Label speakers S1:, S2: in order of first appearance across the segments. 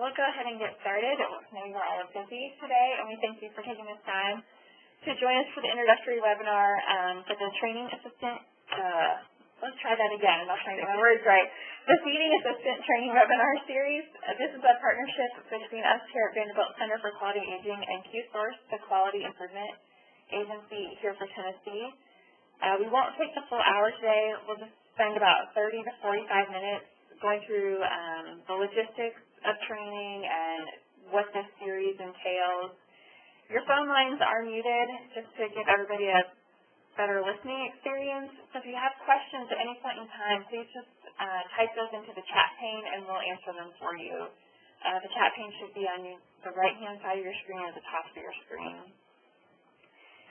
S1: we'll go ahead and get started. I know you're all busy today, and we thank you for taking this time to join us for the introductory webinar for the training assistant. Let's try that again. I'm not trying to get my words right. The Feeding Assistant Training Webinar Series. This is a partnership between us here at Vanderbilt Center for Quality Aging and QSource, the Quality Improvement Agency here for Tennessee. We won't take the full hour today. We'll just spend about 30 to 45 minutes going through the logistics of training and what this series entails. Your phone lines are muted just to give everybody a better listening experience. So if you have questions at any point in time, please just type those into the chat pane and we'll answer them for you. The chat pane should be on the right-hand side of your screen or the top of your screen.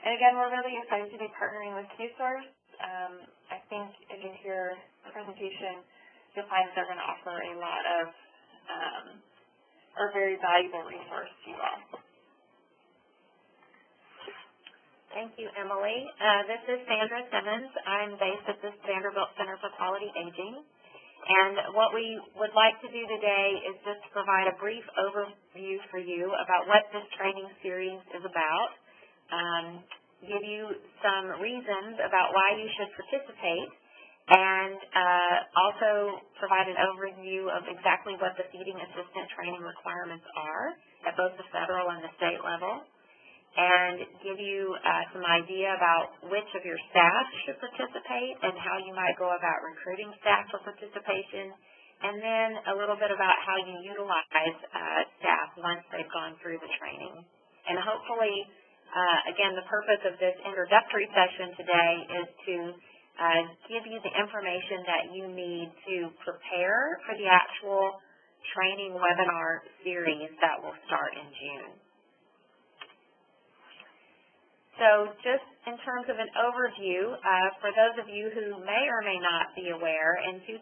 S1: And again, we're really excited to be partnering with QSource. I think as you hear the presentation, you'll find that they're going to offer a lot of very valuable resource to you all.
S2: Thank you, Emily. This is Sandra Simmons. I'm based at the Vanderbilt Center for Quality Aging. And what we would like to do today is just provide a brief overview for you about what this training series is about, give you some reasons about why you should participate, and also provide an overview of exactly what the feeding assistant training requirements are at both the federal and the state level, and give you some idea about which of your staff should participate and how you might go about recruiting staff for participation, and then a little bit about how you utilize staff once they've gone through the training. And hopefully, again, the purpose of this introductory session today is to give you the information that you need to prepare for the actual training webinar series that will start in June. So just in terms of an overview, for those of you who may or may not be aware, in 2003,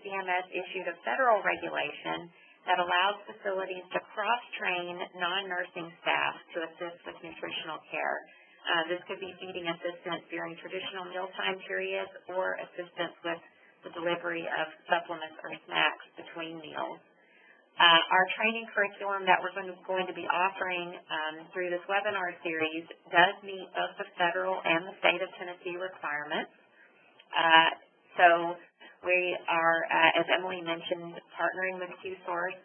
S2: CMS issued a federal regulation that allows facilities to cross-train non-nursing staff to assist with nutritional care. This could be feeding assistance during traditional mealtime periods or assistance with the delivery of supplements or snacks between meals. Our training curriculum that we're going to be offering through this webinar series does meet both the federal and the state of Tennessee requirements. So we are, as Emily mentioned, partnering with QSource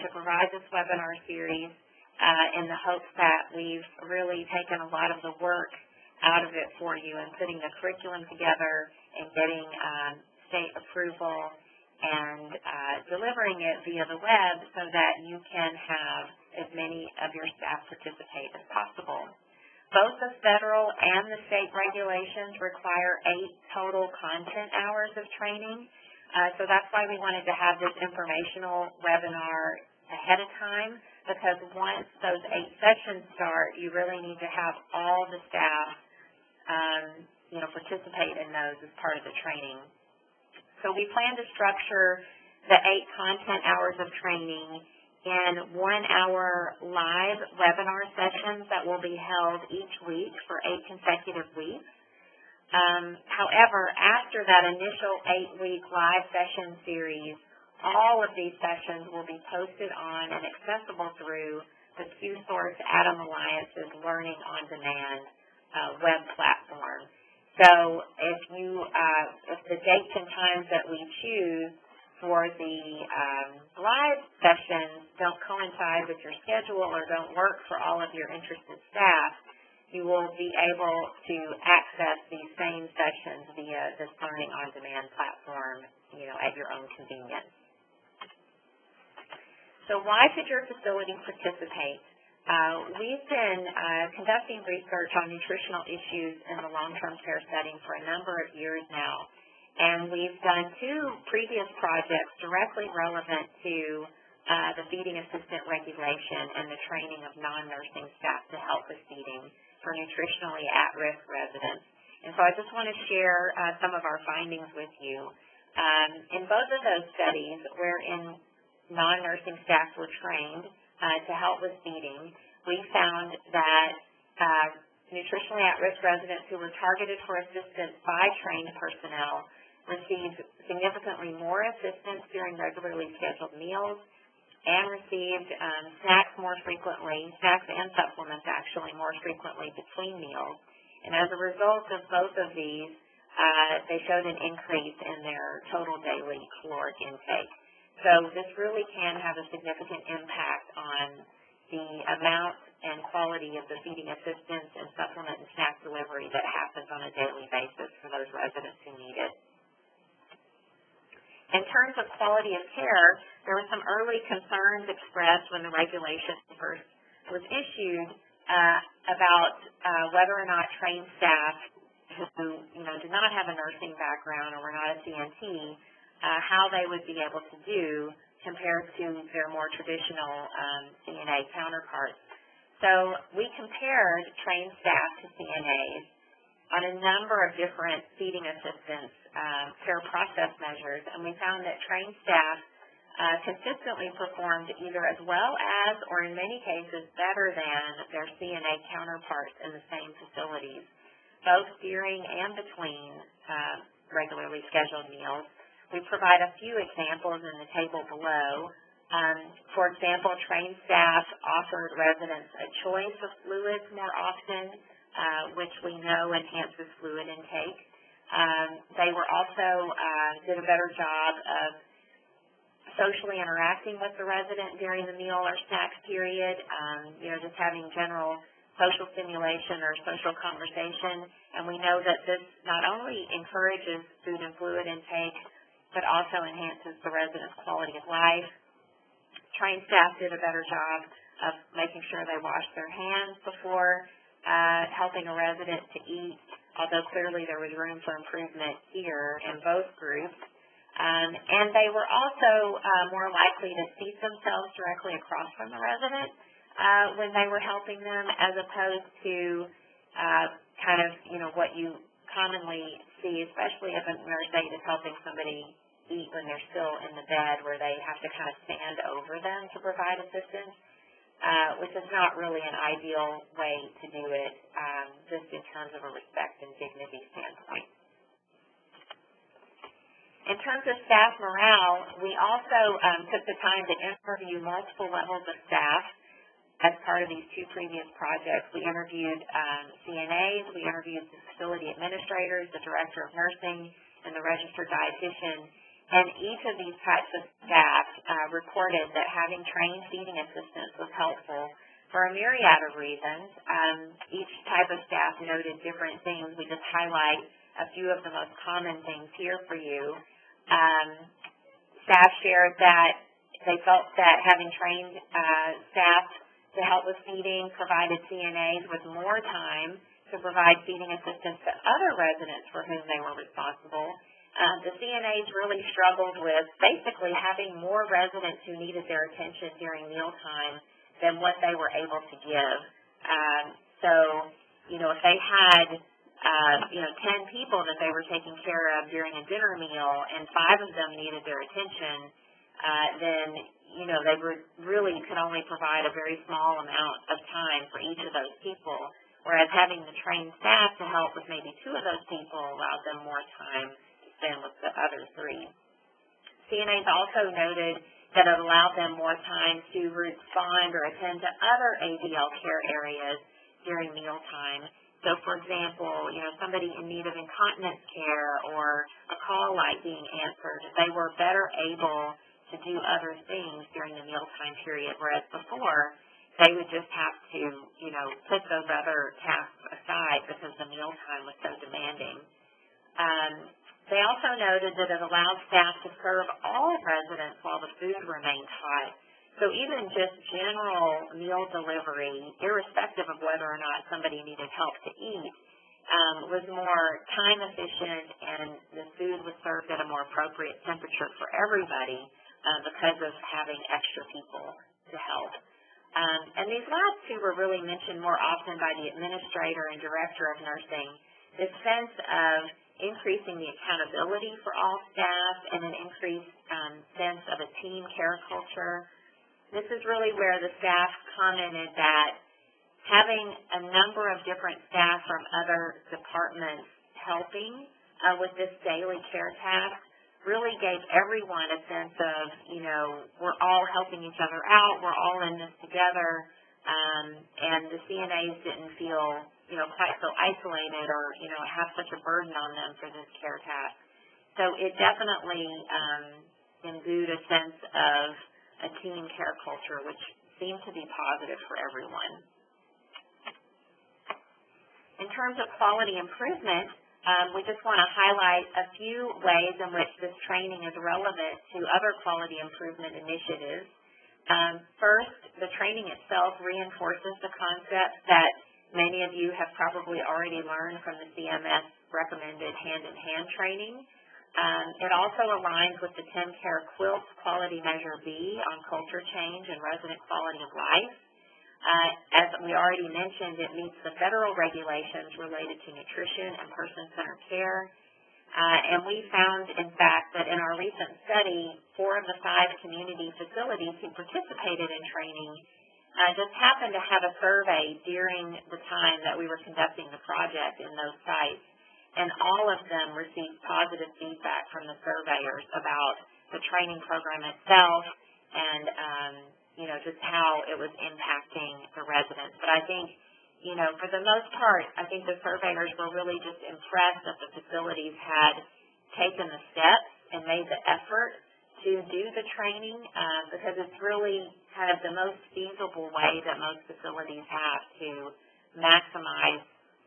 S2: to provide this webinar series in the hopes that we've really taken a lot of the work out of it for you and putting the curriculum together and getting state approval and delivering it via the web so that you can have as many of your staff participate as possible. Both the federal and the state regulations require 8 total content hours of training. So that's why we wanted to have this informational webinar ahead of time, because once those 8 sessions start, you really need to have all the staff participate in those as part of the training. So we plan to structure the 8 content hours of training in 1-hour live webinar sessions that will be held each week for 8 consecutive weeks. However, after that initial 8-week live session series, all of these sessions will be posted on and accessible through the QSource Adam Alliance's Learning on Demand web platform. So if the dates and times that we choose for the live sessions don't coincide with your schedule or don't work for all of your interested staff, you will be able to access these same sessions via this Learning on Demand platform, at your own convenience. So why should your facility participate? We've been conducting research on nutritional issues in the long-term care setting for a number of years now, and we've done 2 previous projects directly relevant to the feeding assistant regulation and the training of non-nursing staff to help with feeding for nutritionally at-risk residents. And so I just want to share some of our findings with you. In both of those studies, wherein non-nursing staff were trained to help with feeding, we found that nutritionally at-risk residents who were targeted for assistance by trained personnel received significantly more assistance during regularly scheduled meals, and received snacks more frequently, snacks and supplements actually more frequently between meals. And as a result of both of these, they showed an increase in their total daily caloric intake. So this really can have a significant impact on the amount and quality of the feeding assistance and supplement and snack delivery that happens on a daily basis for those residents who need it. In terms of quality of care, there were some early concerns expressed when the regulation first was issued about whether or not trained staff who did not have a nursing background or were not a CNT, how they would be able to do compared to their more traditional CNA counterparts. So we compared trained staff to CNAs on a number of different feeding assistance care process measures, and we found that trained staff consistently performed either as well as or in many cases better than their CNA counterparts in the same facilities, both during and between regularly scheduled meals. We provide a few examples in the table below. For example, trained staff offered residents a choice of fluids more often, which we know enhances fluid intake. They were also did a better job of socially interacting with the resident during the meal or snacks period, just having general social stimulation or social conversation. And we know that this not only encourages food and fluid intake, but also enhances the resident's quality of life. Trained staff did a better job of making sure they washed their hands before helping a resident to eat, although clearly there was room for improvement here in both groups. And they were also more likely to seat themselves directly across from the resident when they were helping them, as opposed to what you commonly see, especially if a nurse aide is helping somebody eat when they're still in the bed, where they have to kind of stand over them to provide assistance, which is not really an ideal way to do it, just in terms of a respect and dignity standpoint. In terms of staff morale, we also took the time to interview multiple levels of staff as part of these two previous projects. We interviewed CNAs, we interviewed the facility administrators, the director of nursing, and the registered dietitian. And each of these types of staff reported that having trained feeding assistants was helpful for a myriad of reasons. Each type of staff noted different things. We just highlight a few of the most common things here for you. Staff shared that they felt that having trained staff to help with feeding provided CNAs with more time to provide feeding assistance to other residents for whom they were responsible. The CNAs really struggled with basically having more residents who needed their attention during mealtime than what they were able to give. If they had 10 people that they were taking care of during a dinner meal and 5 of them needed their attention, then they really could only provide a very small amount of time for each of those people, whereas having the trained staff to help with maybe 2 of those people allowed them more time to spend with the other 3. CNAs also noted that it allowed them more time to respond or attend to other ADL care areas during mealtime. So, for example, somebody in need of incontinence care or a call light being answered, they were better able to do other things during the mealtime period, whereas before they would just have to, put those other tasks aside because the mealtime was so demanding. They also noted that it allowed staff to serve all residents while the food remained hot. So even just general meal delivery, irrespective of whether or not somebody needed help to eat, was more time efficient, and the food was served at a more appropriate temperature for everybody because of having extra people to help. And these last 2 were really mentioned more often by the administrator and director of nursing. This sense of increasing the accountability for all staff and an increased sense of a team care culture. This is really where the staff commented that having a number of different staff from other departments helping with this daily care task really gave everyone a sense of, we're all helping each other out, we're all in this together, and the CNAs didn't feel, quite so isolated or, have such a burden on them for this care task. So it definitely imbued a sense of a team care culture, which seemed to be positive for everyone. In terms of quality improvement, we just want to highlight a few ways in which this training is relevant to other quality improvement initiatives. First, the training itself reinforces the concept that many of you have probably already learned from the CMS recommended hand-in-hand training. It also aligns with the 10 Care Quilts Quality Measure B on culture change and resident quality of life. As we already mentioned, it meets the federal regulations related to nutrition and person-centered care. And we found, in fact, that in our recent study, 4 of the 5 community facilities who participated in training just happened to have a survey during the time that we were conducting the project in those sites. And all of them received positive feedback from the surveyors about the training program itself and, just how it was impacting the residents. But I think, for the most part, I think the surveyors were really just impressed that the facilities had taken the steps and made the effort to do the training because it's really kind of the most feasible way that most facilities have to maximize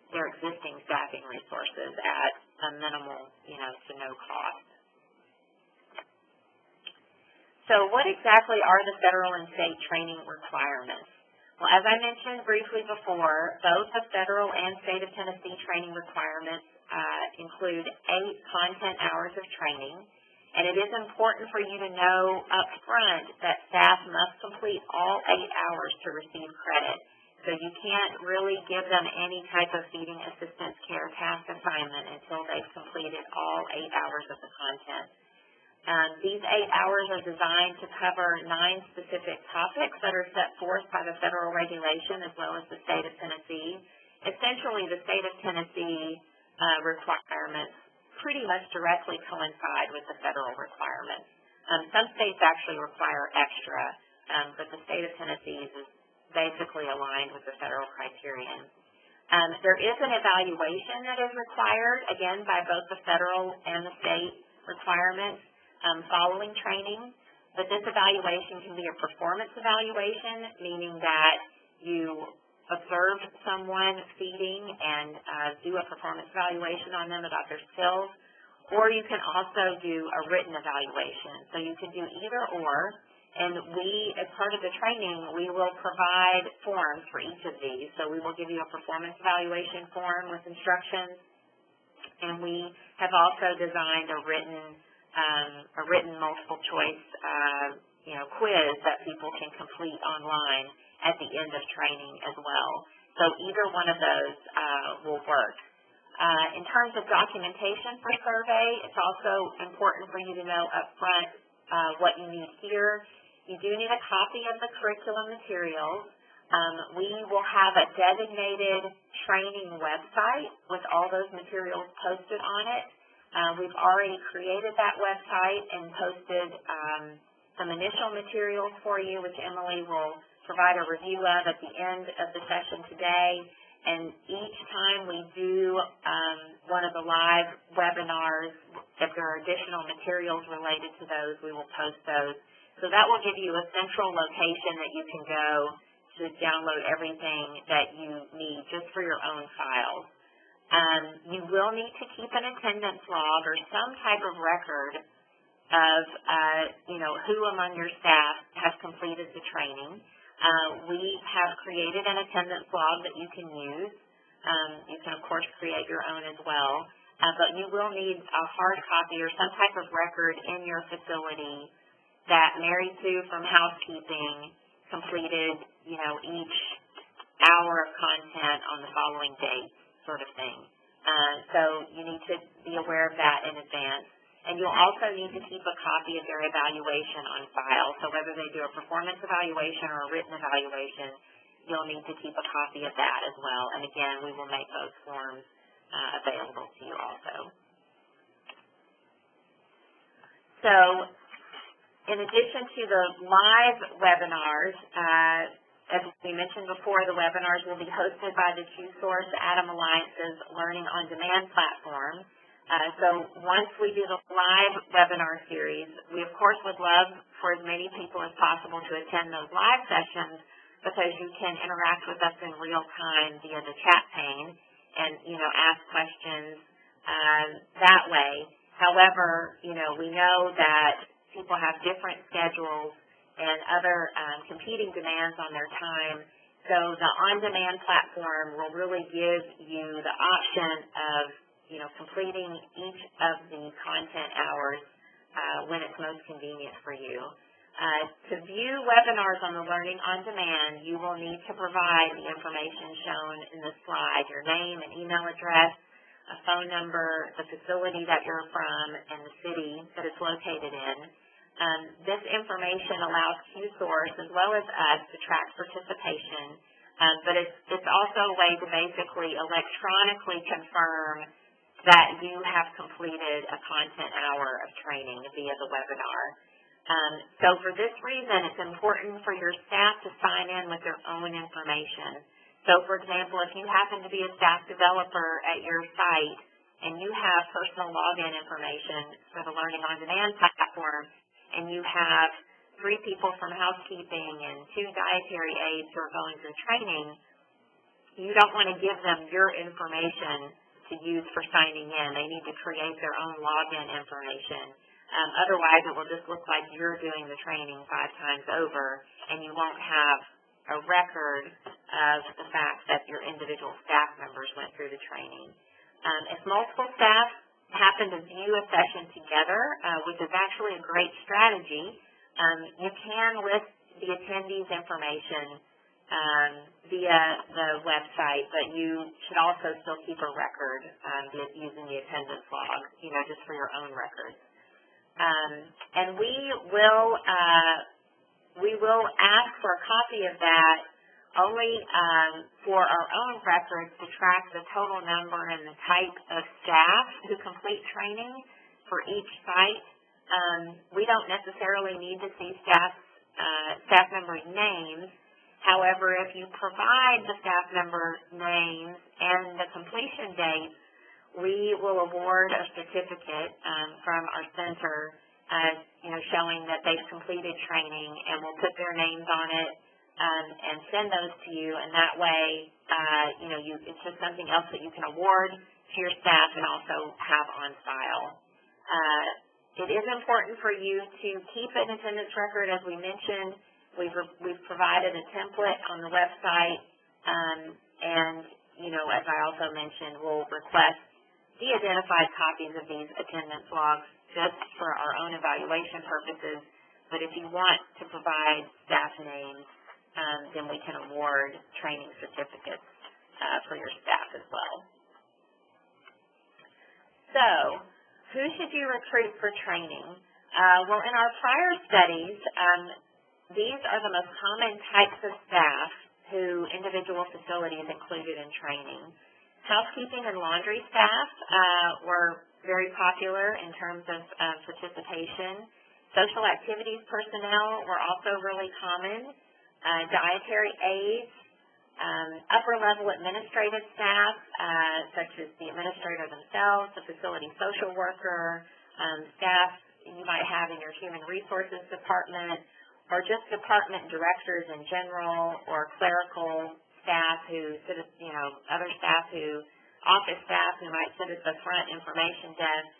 S2: their existing staffing resources at a minimal, to no cost. So what exactly are the federal and state training requirements? Well, as I mentioned briefly before, both the federal and state of Tennessee training requirements include 8 content hours of training, and it is important for you to know up front that staff must complete all 8 hours to receive credit. So you can't really give them any type of feeding assistance care task assignment until they've completed all 8 hours of the content. These 8 hours are designed to cover 9 specific topics that are set forth by the federal regulation as well as the state of Tennessee. Essentially, the state of Tennessee requirements pretty much directly coincide with the federal requirements. Some states actually require extra, but the state of Tennessee is basically aligned with the federal criterion. There is an evaluation that is required, again, by both the federal and the state requirements following training, but this evaluation can be a performance evaluation, meaning that you observe someone feeding and do a performance evaluation on them about their skills, or you can also do a written evaluation. So you can do either or, and we, as part of the training, we will provide forms for each of these. So we will give you a performance evaluation form with instructions, and we have also designed a written multiple choice quiz that people can complete online at the end of training as well. So either one of those will work. In terms of documentation for survey, it's also important for you to know up front what you need here. You do need a copy of the curriculum materials. We will have a designated training website with all those materials posted on it. We've already created that website and posted some initial materials for you, which Emily will provide a review of at the end of the session today. And each time we do one of the live webinars, if there are additional materials related to those, we will post those. So that will give you a central location that you can go to download everything that you need just for your own files. You will need to keep an attendance log or some type of record of, who among your staff has completed the training. We have created an attendance log that you can use. You can, of course, create your own as well. But you will need a hard copy or some type of record in your facility that Mary Sue from housekeeping completed, each hour of content on the following date, sort of thing. So you need to be aware of that in advance. And you'll also need to keep a copy of their evaluation on file. So whether they do a performance evaluation or a written evaluation, you'll need to keep a copy of that as well. And again, we will make those forms available to you also. So in addition to the live webinars, as we mentioned before, the webinars will be hosted by the QSource Atom Alliance's Learning on Demand platform. So once we do the live webinar series, we of course would love for as many people as possible to attend those live sessions because you can interact with us in real time via the chat pane and, ask questions that way. However, we know that people have different schedules and other competing demands on their time. So the on-demand platform will really give you the option of, completing each of the content hours when it's most convenient for you. To view webinars on the Learning on Demand, you will need to provide the information shown in the slide, your name and email address, a phone number, the facility that you're from, and the city that it's located in. This information allows QSource as well as us to track participation, but it's also a way to basically electronically confirm that you have completed a content hour of training via the webinar. So for this reason, it's important for your staff to sign in with their own information. So for example, if you happen to be a staff developer at your site and you have personal login information for the Learning on Demand platform, and you have 3 people from housekeeping and 2 dietary aides who are going through training, you don't want to give them your information to use for signing in. They need to create their own login information. Otherwise, it will just look like you're doing the training 5 times over, and you won't have a record of the fact that your individual staff members went through the training. If multiple staff happen to view a session together, which is actually a great strategy, you can list the attendees' information via the website, but you should also still keep a record using the attendance log, just for your own records. And we will ask for a copy of that only for our own records to track the total number and the type of staff who complete training for each site. We don't necessarily need to see staff members' names. However, if you provide the staff member names and the completion date, we will award a certificate from our center, showing that they've completed training, and we'll put their names on it and send those to you. And that way, it's just something else that you can award to your staff and also have on file. It is important for you to keep an attendance record, as we mentioned. We've provided a template on the website, and, as I also mentioned, we'll request de-identified copies of these attendance logs just for our own evaluation purposes. But if you want to provide staff names, then we can award training certificates for your staff as well. So, who should you recruit for training? Well, in our prior studies, these are the most common types of staff who individual facilities included in training. Housekeeping and laundry staff were very popular in terms of participation. Social activities personnel were also really common. Dietary aides, upper-level administrative staff, such as the administrator themselves, the facility social worker, staff you might have in your human resources department, or just department directors in general, or clerical staff who sit at, other staff office staff who might sit at the front information desk.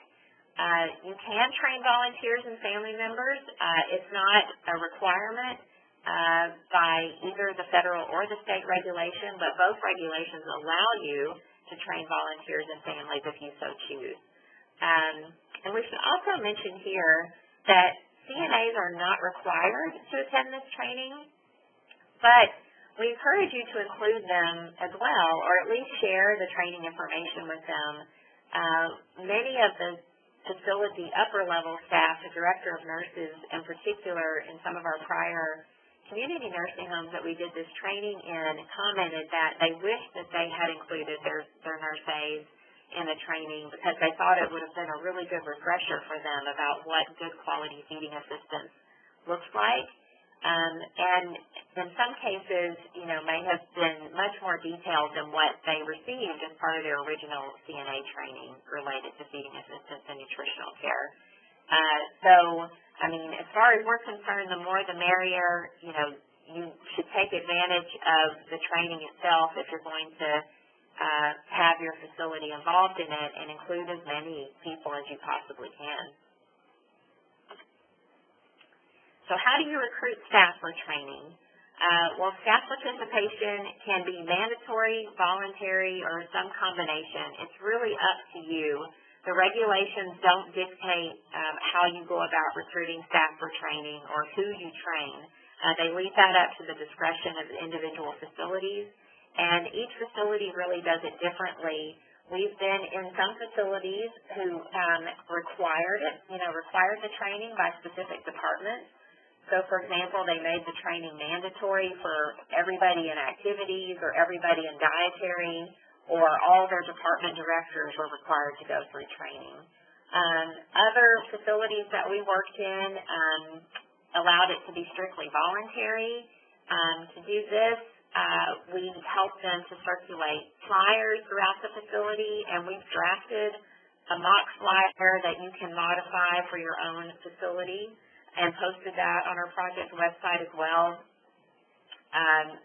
S2: You can train volunteers and family members. It's not a requirement by either the federal or the state regulation, but both regulations allow you to train volunteers and families if you so choose. And we should also mention here that CNAs are not required to attend this training, but we encourage you to include them as well, or at least share the training information with them. Many of the facility upper-level staff, the director of nurses in particular, in some of our prior community nursing homes that we did this training in, commented that they wish that they had included their nurse aides in the training because they thought it would have been a really good refresher for them about what good quality feeding assistance looks like. And in some cases, may have been much more detailed than what they received as part of their original CNA training related to feeding assistance and nutritional care. As far as we're concerned, the more the merrier. You should take advantage of the training itself if you're going to have your facility involved in it and include as many people as you possibly can. So how do you recruit staff for training? Well, staff participation can be mandatory, voluntary, or some combination. It's really up to you. The regulations don't dictate how you go about recruiting staff for training or who you train. They leave that up to the discretion of the individual facilities, and each facility really does it differently. We've been in some facilities who required the training by specific departments. So, for example, they made the training mandatory for everybody in activities or everybody in dietary, or all their department directors were required to go through training. Other facilities that we worked in allowed it to be strictly voluntary. To do this, we helped them to circulate flyers throughout the facility, and we've drafted a mock flyer that you can modify for your own facility and posted that on our project website as well.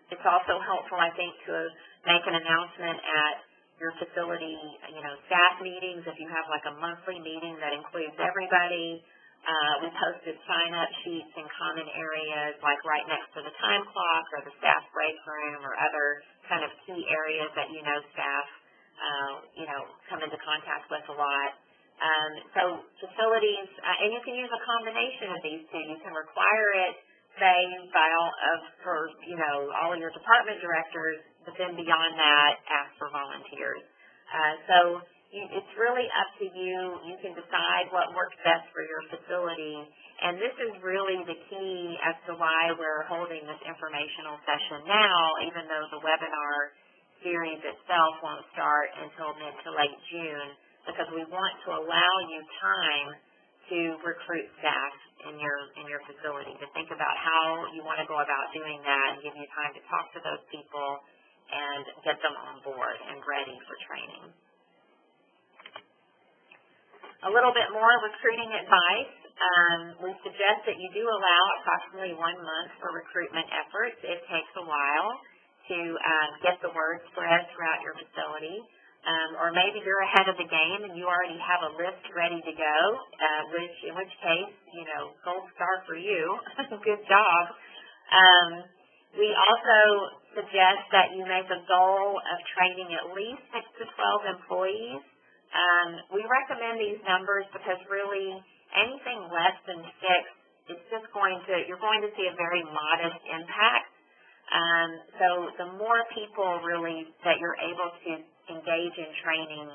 S2: It's also helpful, I think, to make an announcement at your facility, staff meetings. If you have like a monthly meeting that includes everybody, we posted sign-up sheets in common areas, like right next to the time clock or the staff break room or other kind of key areas that staff, come into contact with a lot. So facilities, and you can use a combination of these two. You can require it, say, for all of your department directors, but then beyond that, ask for volunteers. It's really up to you. You can decide what works best for your facility, and this is really the key as to why we're holding this informational session now, even though the webinar series itself won't start until mid to late June, because we want to allow you time to recruit staff in your facility, to think about how you want to go about doing that and give you time to talk to those people and get them on board and ready for training. A little bit more recruiting advice. We suggest that you do allow approximately 1 month for recruitment efforts. It takes a while to get the word spread throughout your facility. Or maybe you're ahead of the game and you already have a list ready to go, in which case, gold star for you. Good job. We also suggest that you make a goal of training at least 6 to 12 employees. We recommend these numbers because really anything less than 6, you're going to see a very modest impact. So the more people really that you're able to engage in training,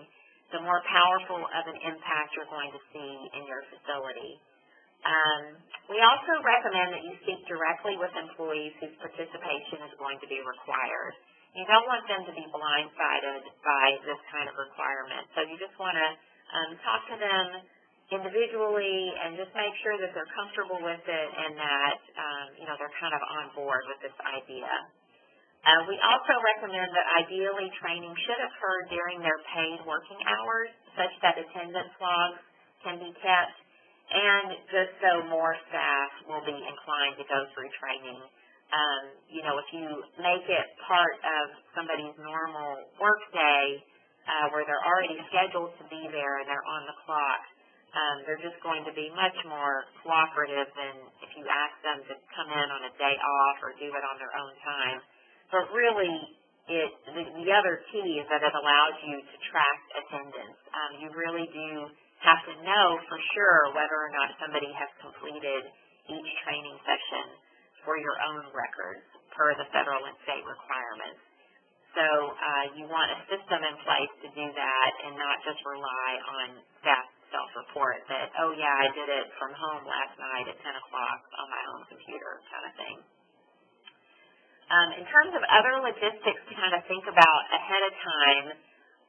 S2: the more powerful of an impact you're going to see in your facility. We also recommend that you speak directly with employees whose participation is going to be required. You don't want them to be blindsided by this kind of requirement. So you just want to talk to them individually and just make sure that they're comfortable with it and that, they're kind of on board with this idea. We also recommend that ideally training should occur during their paid working hours such that attendance logs can be kept, and just so more staff will be inclined to go through training. If you make it part of somebody's normal work day where they're already scheduled to be there and they're on the clock, they're just going to be much more cooperative than if you ask them to come in on a day off or do it on their own time. But really, the other key is that it allows you to track attendance. You really do have to know for sure whether or not somebody has completed each training session for your own records per the federal and state requirements. So you want a system in place to do that and not just rely on staff self-report that, oh yeah, I did it from home last night at 10 o'clock on my own computer kind of thing. In terms of other logistics to kind of think about ahead of time,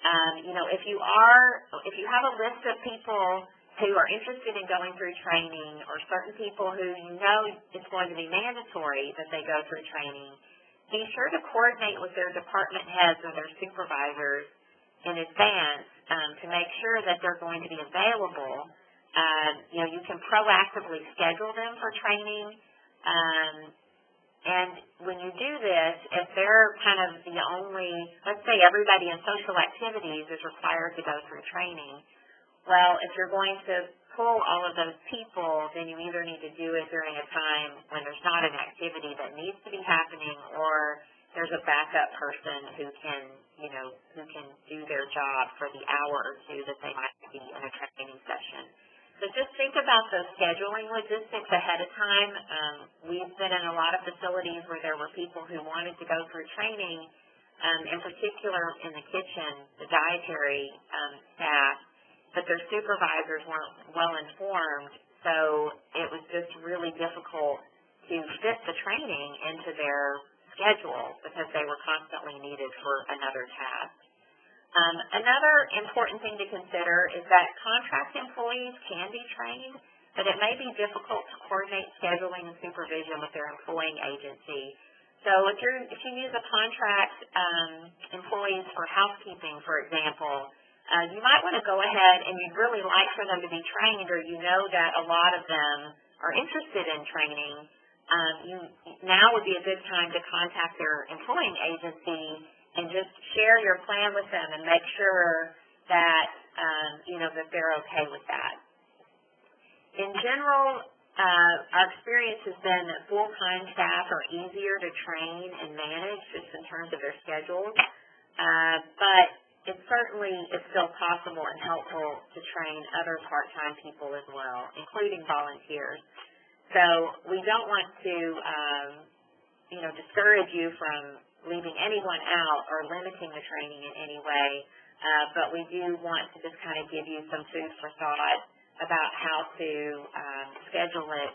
S2: if you have a list of people who are interested in going through training, or certain people who you know it's going to be mandatory that they go through training, be sure to coordinate with their department heads or their supervisors in advance to make sure that they're going to be available. You can proactively schedule them for training. And when you do this, if they're kind of the only, let's say everybody in social activities is required to go through training, well, if you're going to pull all of those people, then you either need to do it during a time when there's not an activity that needs to be happening, or there's a backup person who can do their job for the hour or two that they might be in a training session. So just think about those scheduling logistics ahead of time. We've been in a lot of facilities where there were people who wanted to go through training, in particular in the kitchen, the dietary staff, but their supervisors weren't well informed, so it was just really difficult to fit the training into their schedule because they were constantly needed for another task. Another important thing to consider is that contract employees can be trained, but it may be difficult to coordinate scheduling and supervision with their employing agency. So if you use a contract employees for housekeeping, for example, you might want to go ahead and you'd really like for them to be trained, or you know that a lot of them are interested in training. Now would be a good time to contact their employing agency and just share your plan with them and make sure that that they're okay with that. In general, our experience has been that full-time staff are easier to train and manage just in terms of their schedules, but it certainly is still possible and helpful to train other part-time people as well, including volunteers. So we don't want to, discourage you from leaving anyone out or limiting the training in any way, but we do want to just kind of give you some food for thought about how to schedule it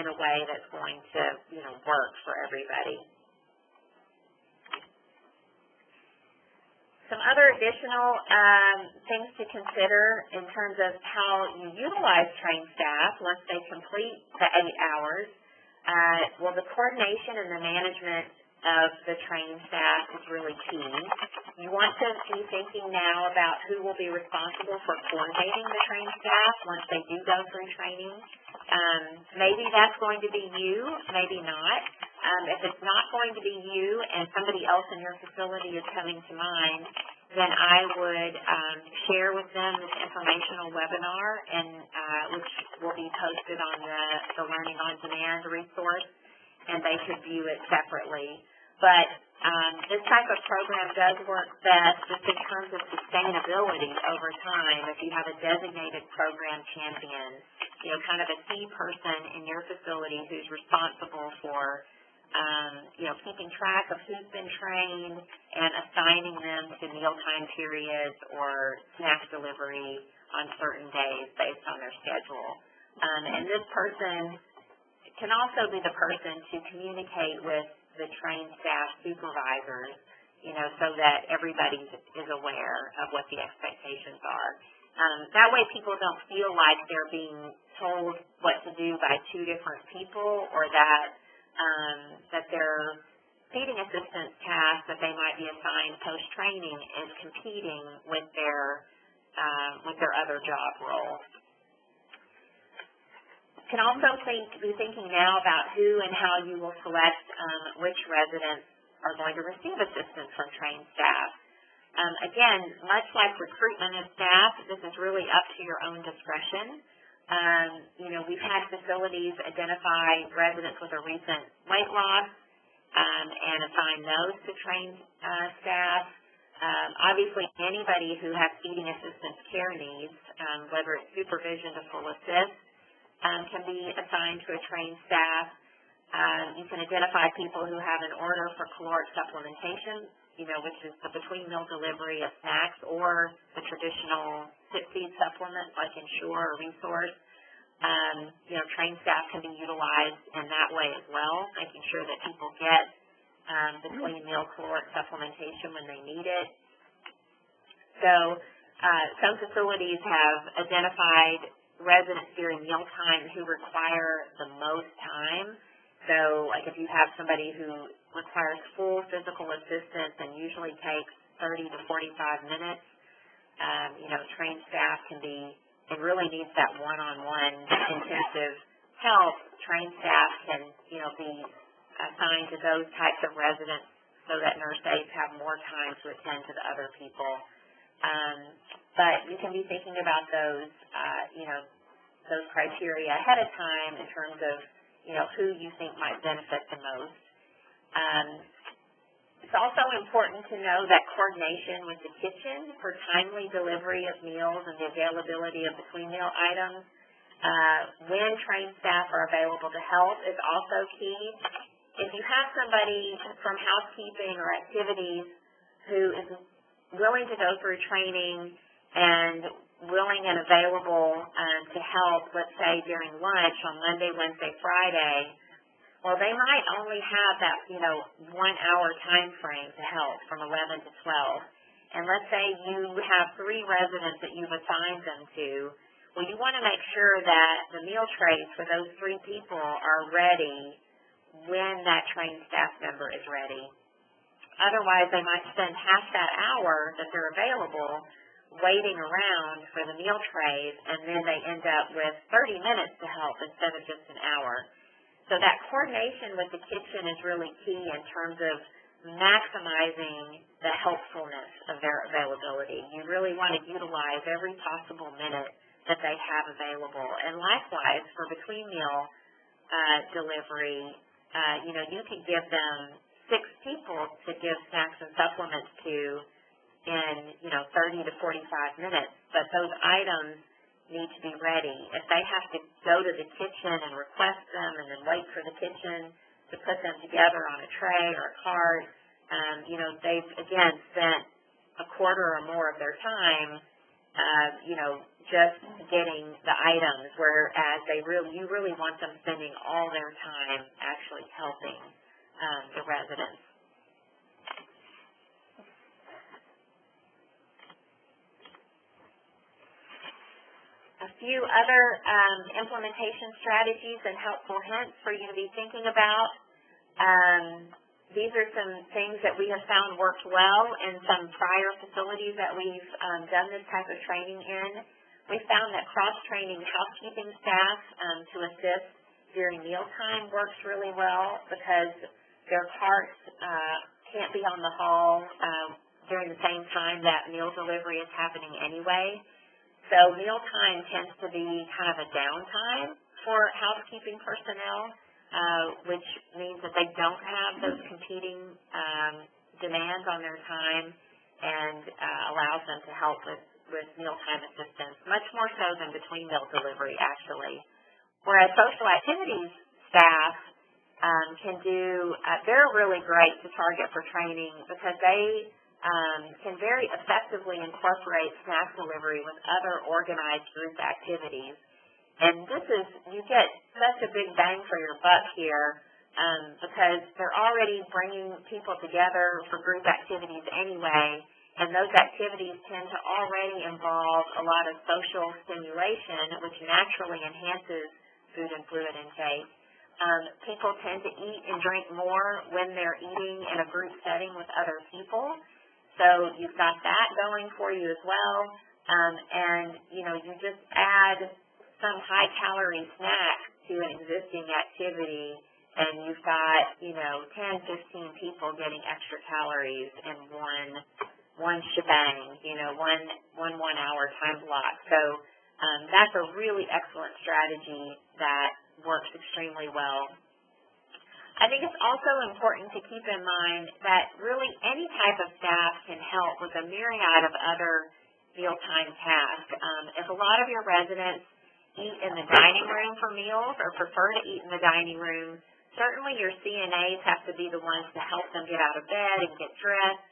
S2: in a way that's going to, work for everybody. Some other additional things to consider in terms of how you utilize trained staff once they complete the 8 hours. The coordination and the management of the trained staff is really key. You want to be thinking now about who will be responsible for coordinating the trained staff once they do go through training. Maybe that's going to be you, maybe not. If it's not going to be you and somebody else in your facility is coming to mind, then I would share with them this informational webinar, and which will be posted on the Learning on Demand resource, and they could view it separately. But this type of program does work best just in terms of sustainability over time if you have a designated program champion, kind of a key person in your facility who's responsible for keeping track of who's been trained and assigning them to mealtime periods or snack delivery on certain days based on their schedule. And this person can also be the person to communicate with the trained staff supervisors, so that everybody is aware of what the expectations are. That way people don't feel like they're being told what to do by 2 different people, or that their feeding assistance task that they might be assigned post-training is competing with their other job role. You can also be thinking now about who and how you will select which residents are going to receive assistance from trained staff. Again, much like recruitment of staff, this is really up to your own discretion. We've had facilities identify residents with a recent weight loss and assign those to trained staff. Obviously, anybody who has feeding assistance care needs, whether it's supervision to full assist, can be assigned to a trained staff. You can identify people who have an order for caloric supplementation, which is the between meal delivery of snacks, or the traditional sit feed supplements like Ensure or Resource. Trained staff can be utilized in that way as well, making sure that people get between meal caloric supplementation when they need it. So some facilities have identified residents during mealtime who require the most time. So, like if you have somebody who requires full physical assistance and usually takes 30 to 45 minutes, trained staff and really needs that one-on-one intensive help. Trained staff can, be assigned to those types of residents so that nurse aides have more time to attend to the other people. But you can be thinking about those, those criteria ahead of time in terms of, who you think might benefit the most. It's also important to know that coordination with the kitchen for timely delivery of meals and the availability of between meal items when trained staff are available to help is also key. If you have somebody from housekeeping or activities who is willing to go through training and willing and available to help, let's say during lunch on Monday, Wednesday, Friday, well, they might only have that, 1 hour time frame to help from 11 to 12. And let's say you have 3 residents that you've assigned them to. Well, you want to make sure that the meal trays for those 3 people are ready when that trained staff member is ready. Otherwise, they might spend half that hour that they're available waiting around for the meal trays, and then they end up with 30 minutes to help instead of just an hour. So that coordination with the kitchen is really key in terms of maximizing the helpfulness of their availability. You really want to utilize every possible minute that they have available. And likewise, for between meal delivery, you could give them 6 people to give snacks and supplements to in, 30 to 45 minutes, but those items need to be ready. If they have to go to the kitchen and request them and then wait for the kitchen to put them together on a tray or a cart, they've, again, spent a quarter or more of their time, just getting the items, whereas you really want them spending all their time actually helping the residents. A few other implementation strategies and helpful hints for you to be thinking about. These are some things that we have found worked well in some prior facilities that we've done this type of training in. We found that cross-training housekeeping staff to assist during mealtime works really well because their carts can't be on the hall during the same time that meal delivery is happening anyway. So mealtime tends to be kind of a downtime for housekeeping personnel, which means that they don't have those competing demands on their time and allows them to help with mealtime assistance, much more so than between meal delivery, actually. Whereas social activities staff can do, they're really great to target for training because they can very effectively incorporate snack delivery with other organized group activities. And you get such a big bang for your buck here because they're already bringing people together for group activities anyway, and those activities tend to already involve a lot of social stimulation, which naturally enhances food and fluid intake. People tend to eat and drink more when they're eating in a group setting with other people. So you've got that going for you as well. And, you just add some high-calorie snack to an existing activity, and you've got, 10, 15 people getting extra calories in one shebang, one 1-hour time block. So that's a really excellent strategy that works extremely well. I think it's also important to keep in mind that really any type of staff can help with a myriad of other mealtime tasks. If a lot of your residents eat in the dining room for meals or prefer to eat in the dining room, certainly your CNAs have to be the ones to help them get out of bed and get dressed.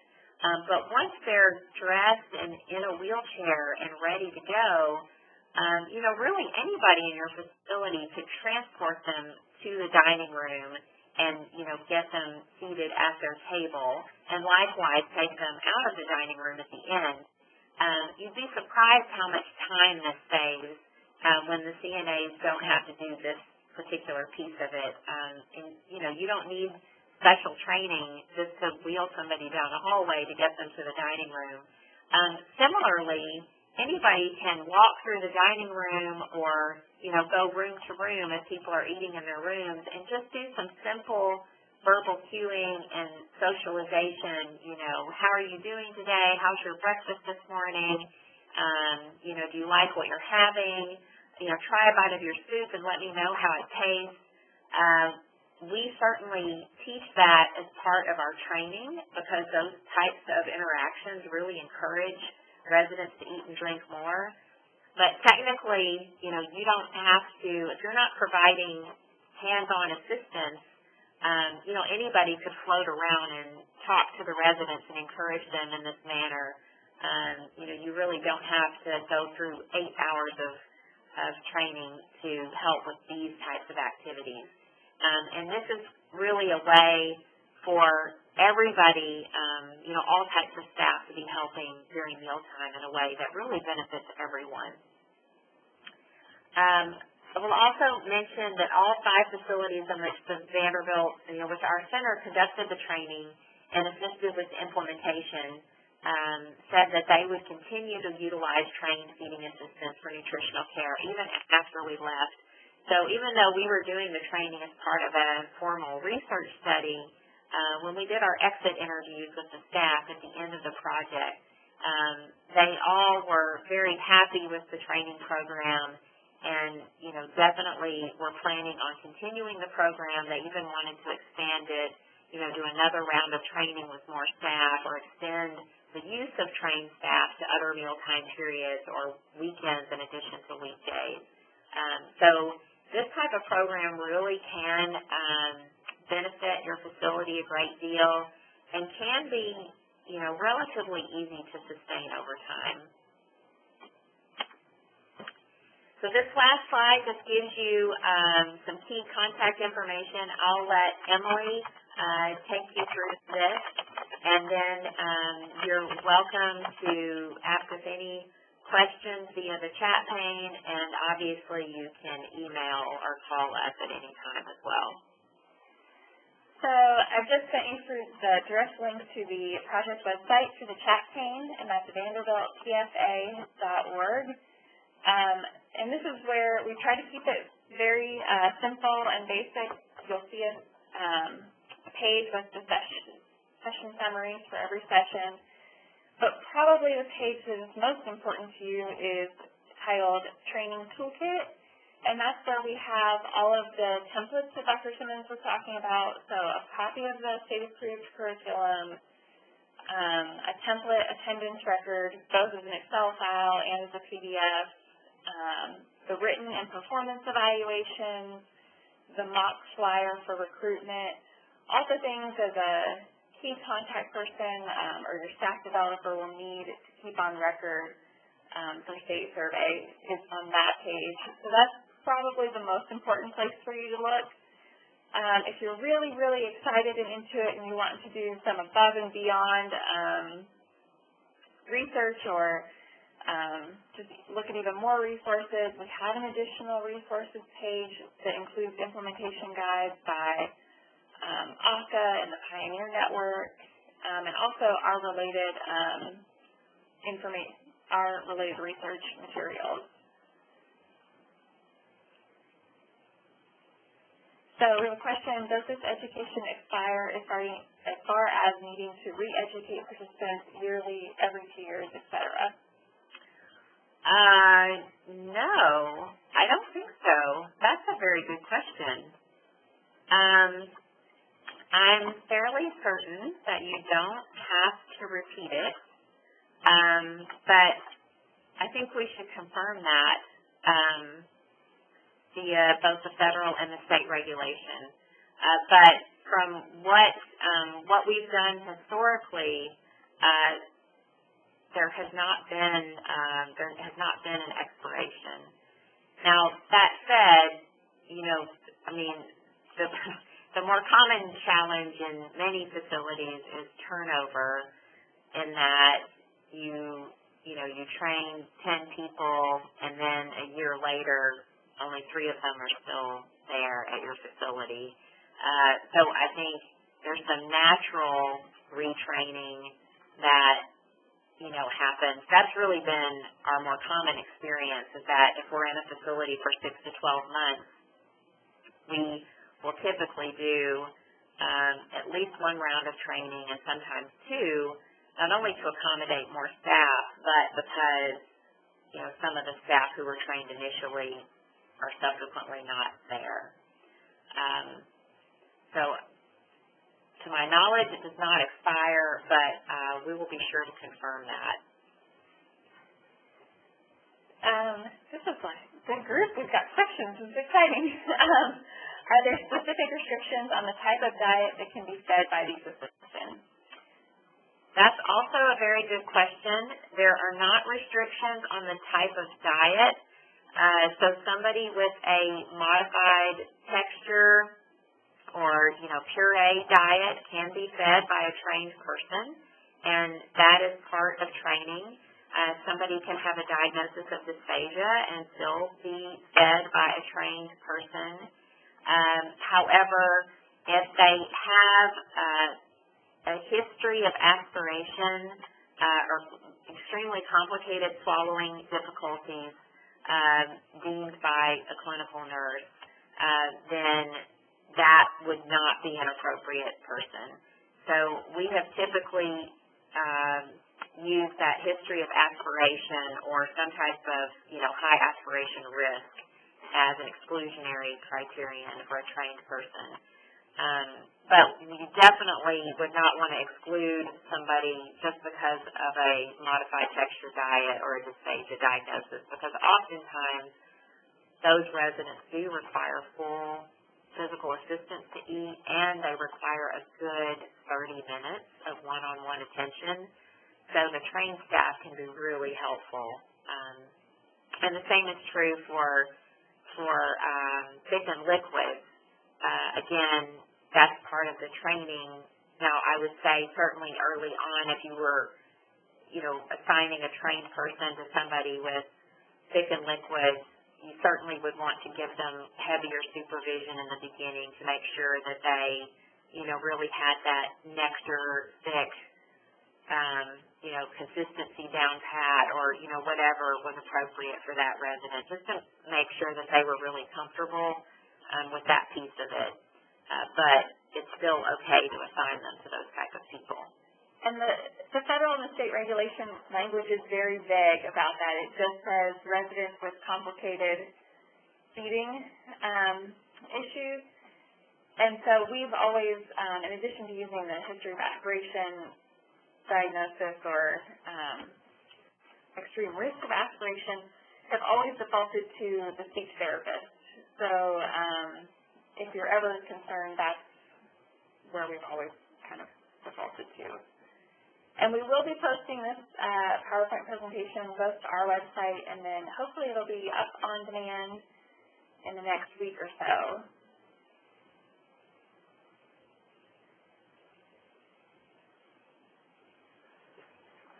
S2: But once they're dressed and in a wheelchair and ready to go, really anybody in your facility could transport them to the dining room and, get them seated at their table, and likewise take them out of the dining room at the end. you'd be surprised how much time this saves when the CNAs don't have to do this particular piece of it. And, you don't need special training just to wheel somebody down the hallway to get them to the dining room. Similarly, anybody can walk through the dining room or, go room to room as people are eating in their rooms and just do some simple verbal cueing and socialization. How are you doing today? How's your breakfast this morning? Do you like what you're having? Try a bite of your soup and let me know how it tastes. We certainly teach that as part of our training because those types of interactions really encourage residents to eat and drink more. But technically, you don't have to, if you're not providing hands-on assistance, anybody could float around and talk to the residents and encourage them in this manner. You really don't have to go through 8 hours of training to help with these types of activities. And this is really a way for everybody, all types of staff to be helping during mealtime in a way that really benefits everyone. I will also mention that all 5 facilities in which the Vanderbilt, which our center conducted the training and assisted with implementation, said that they would continue to utilize trained feeding assistants for nutritional care even after we left. So even though we were doing the training as part of a formal research study, when we did our exit interviews with the staff at the end of the project, they all were very happy with the training program and, definitely were planning on continuing the program. They even wanted to expand it, do another round of training with more staff or extend the use of trained staff to other mealtime periods or weekends in addition to weekdays. So this type of program really can benefit your facility a great deal and can be, relatively easy to sustain over time. So this last slide just gives you some key contact information. I'll let Emily take you through this, and then you're welcome to ask us any questions via the chat pane, and obviously you can email or call us at any time as well.
S1: So I've just sent you through the direct link to the project website through the chat pane, and that's vanderbiltpfa.org. And this is where we try to keep it very simple and basic. You'll see a page with the session summaries for every session. But probably the page that is most important to you is titled Training Toolkit. And that's where we have all of the templates that Dr. Simmons was talking about. So a copy of the state-approved curriculum, a template attendance record, both as an Excel file and as a PDF, the written and performance evaluations, the mock flyer for recruitment, all the things as a key contact person or your staff developer will need to keep on record for state survey is on that page. So that's probably the most important place for you to look. If you're really, really excited and into it and you want to do some above and beyond research or just look at even more resources, we have an additional resources page that includes implementation guides by ACA and the Pioneer Network, and also our related research materials. So we have a question, does this education expire as far as needing to re-educate participants yearly, every 2 years, et cetera?
S2: No, I don't think so. That's a very good question. I'm fairly certain that you don't have to repeat it, but I think we should confirm that via both the federal and the state regulation. But from what we've done historically, there has not been an expiration. Now that said, the more common challenge in many facilities is turnover, in that you you train 10 people, and then a year later, only 3 of them are still there at your facility. So I think there's some natural retraining that, happens. That's really been our more common experience, is that if we're in a facility for 6 to 12 months, we will typically do at least 1 round of training, and sometimes 2, not only to accommodate more staff, but because, some of the staff who were trained initially are subsequently not there. So, to my knowledge, it does not expire, but we will be sure to confirm that.
S1: This is like a good group. We've got questions. It's exciting. Are there specific restrictions on the type of diet that can be fed by these assistants?
S2: That's also a very good question. There are not restrictions on the type of diet. So somebody with a modified texture or, puree diet can be fed by a trained person, and that is part of training. Somebody can have a diagnosis of dysphagia and still be fed by a trained person. However, if they have a history of aspiration or extremely complicated swallowing difficulties deemed by a clinical nurse, then that would not be an appropriate person. So we have typically used that history of aspiration or some type of, high aspiration risk as an exclusionary criterion for a trained person. But you definitely would not want to exclude somebody just because of a modified texture diet or a dysphagia diagnosis, because oftentimes those residents do require full physical assistance to eat, and they require a good 30 minutes of one-on-one attention. So the trained staff can be really helpful. And the same is true for thickened liquids. Again, that's part of the training. Now, I would say certainly early on, if you were, assigning a trained person to somebody with thickened liquids, you certainly would want to give them heavier supervision in the beginning to make sure that they, really had that nectar thick, consistency down pat or, whatever was appropriate for that resident, just to make sure that they were really comfortable with that piece of it. But it's still okay to assign them to those type of people.
S1: And the federal and the state regulation language is very vague about that. It just says residents with complicated feeding issues. And so we've always, in addition to using the history of aspiration diagnosis or extreme risk of aspiration, have always defaulted to the speech therapist. So if you're ever concerned, that's where we've always kind of defaulted to. And we will be posting this PowerPoint presentation both to our website, and then hopefully it'll be up on demand in the next week or so.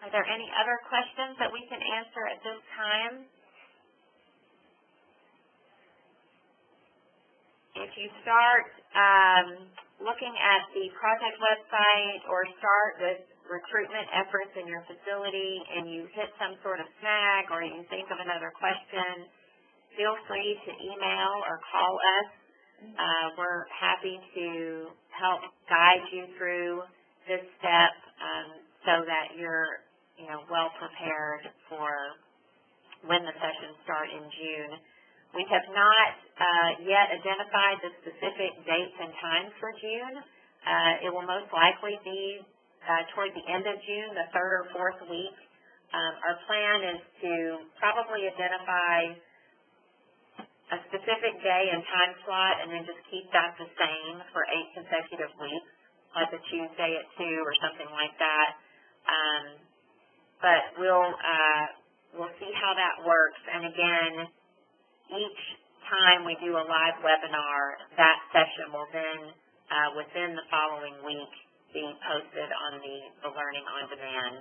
S2: Are there any other questions that we can answer at this time? If you start looking at the project website or start with recruitment efforts in your facility and you hit some sort of snag or you think of another question, feel free to email or call us. We're happy to help guide you through this step so that you're well prepared for when the sessions start in June. We have not yet identified the specific dates and times for June. It will most likely be toward the end of June, the 3rd or 4th week. Our plan is to probably identify a specific day and time slot and then just keep that the same for 8 consecutive weeks, like a Tuesday at 2 or something like that. But we'll see how that works. And again, each time we do a live webinar, that session will then, within the following week, be posted on the Learning on Demand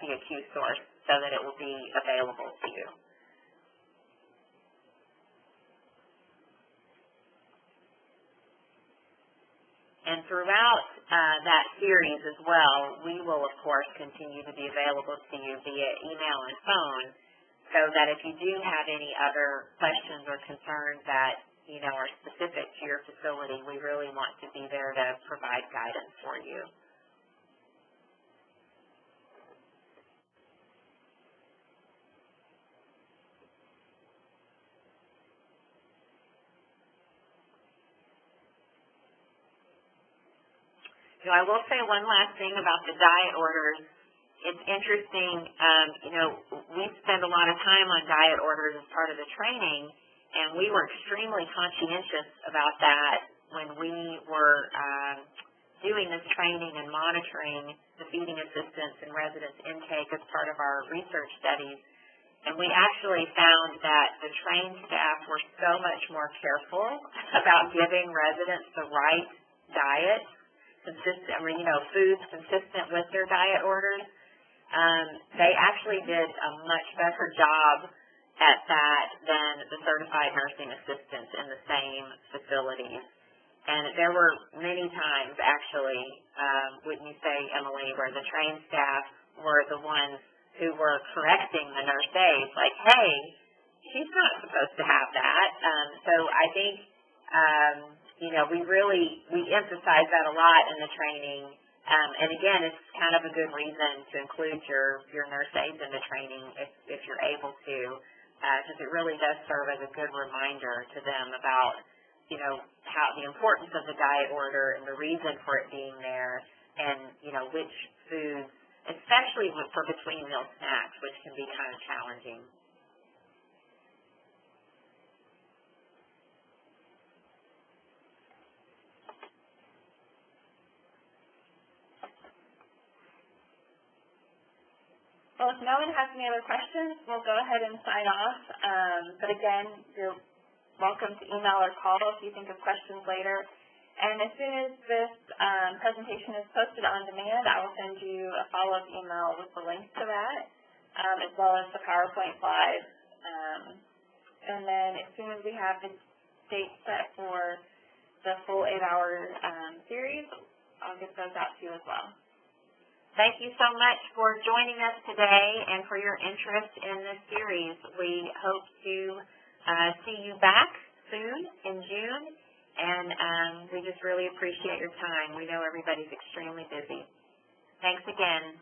S2: be a Q source so that it will be available to you. And throughout that series as well, we will, of course, continue to be available to you via email and phone, so that if you do have any other questions or concerns that, are specific to your facility, we really want to be there to provide guidance for you. I will say one last thing about the diet orders. It's interesting, we spend a lot of time on diet orders as part of the training, and we were extremely conscientious about that when we were doing this training and monitoring the feeding assistants and residents' intake as part of our research studies. And we actually found that the trained staff were so much more careful about giving residents the right diet, foods consistent with their diet orders. They actually did a much better job at that than the certified nursing assistants in the same facilities. And there were many times, actually, wouldn't you say, Emily, where the trained staff were the ones who were correcting the nurse aides, like, hey, she's not supposed to have that. So I think, we emphasize that a lot in the training. And again, it's kind of a good reason to include your nurse aides in the training if you're able to, because it really does serve as a good reminder to them about, how the importance of the diet order and the reason for it being there, and, which foods, especially for between meal snacks, which can be kind of challenging.
S1: Well, if no one has any other questions, we'll go ahead and sign off. But again, you're welcome to email or call if you think of questions later. And as soon as this presentation is posted on demand, I will send you a follow-up email with the link to that, as well as the PowerPoint slides. And then as soon as we have the date set for the full 8-hour series, I'll get those out to you as well.
S2: Thank you so much for joining us today and for your interest in this series. We hope to see you back soon in June, and we just really appreciate your time. We know everybody's extremely busy. Thanks again.